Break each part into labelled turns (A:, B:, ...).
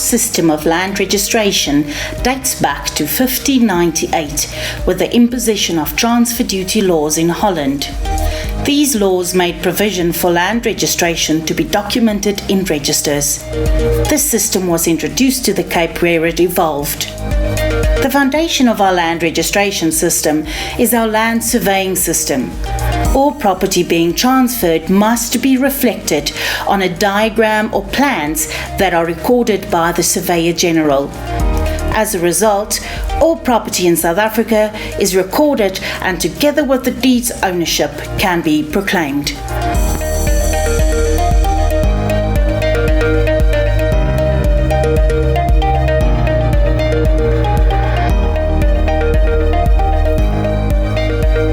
A: system of land registration dates back to 1598 with the imposition of transfer duty laws in Holland. These laws made provision for land registration to be documented in registers. This system was introduced to the Cape where it evolved. The foundation of our land registration system is our land surveying system. All property being transferred must be reflected on a diagram or plans that are recorded by the Surveyor General. As a result, all property in South Africa is recorded and together with the deed's ownership can be proclaimed.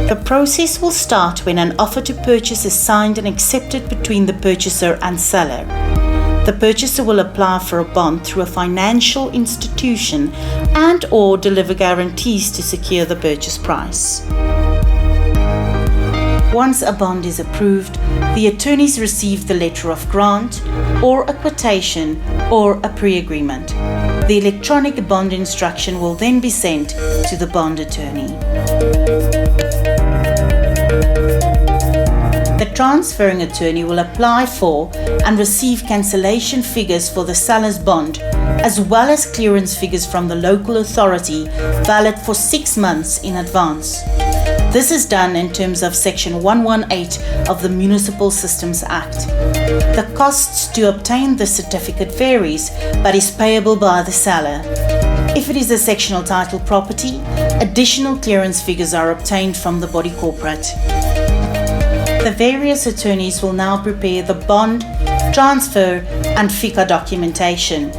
A: The process will start when an offer to purchase is signed and accepted between the purchaser and seller. The purchaser will apply for a bond through a financial institution and/or deliver guarantees to secure the purchase price. Once a bond is approved, the attorneys receive the letter of grant or a quotation or a pre-agreement. The electronic bond instruction will then be sent to the bond attorney. The transferring attorney will apply for and receive cancellation figures for the seller's bond, as well as clearance figures from the local authority valid for 6 months in advance. This is done in terms of Section 118 of the Municipal Systems Act. The costs to obtain the certificate varies, but is payable by the seller. If it is a sectional title property, additional clearance figures are obtained from the body corporate. The various attorneys will now prepare the bond, transfer, and FICA documentation.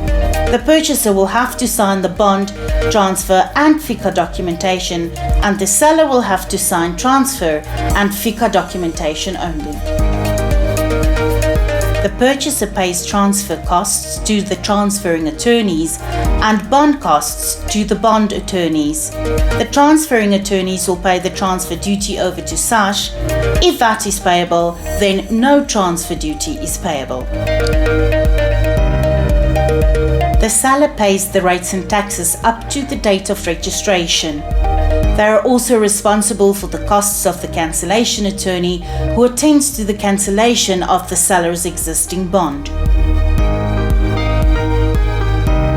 A: The purchaser will have to sign the bond, transfer, and FICA documentation, and the seller will have to sign transfer and FICA documentation only. The purchaser pays transfer costs to the transferring attorneys and bond costs to the bond attorneys. The transferring attorneys will pay the transfer duty over to SARS. If that is payable, then no transfer duty is payable. The seller pays the rates and taxes up to the date of registration. They are also responsible for the costs of the cancellation attorney who attends to the cancellation of the seller's existing bond.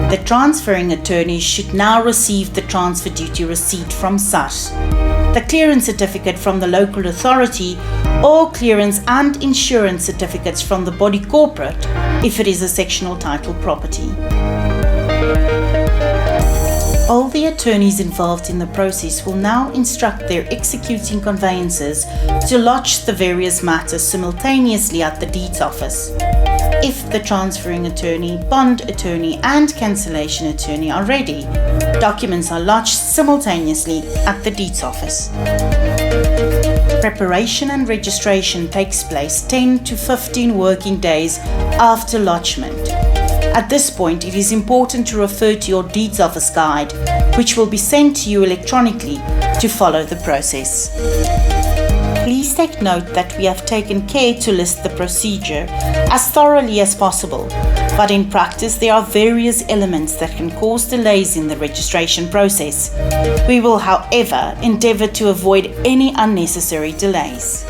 A: The transferring attorney should now receive the transfer duty receipt from SARS, the clearance certificate from the local authority, or clearance and insurance certificates from the body corporate if it is a sectional title property. All the attorneys involved in the process will now instruct their executing conveyancers to lodge the various matters simultaneously at the deeds office. If the transferring attorney, bond attorney, and cancellation attorney are ready, documents are lodged simultaneously at the deeds office. Preparation and registration takes place 10 to 15 working days after lodgement. At this point, it is important to refer to your deeds office guide, which will be sent to you electronically to follow the process. Please take note that we have taken care to list the procedure as thoroughly as possible, but in practice there are various elements that can cause delays in the registration process. We will, however, endeavour to avoid any unnecessary delays.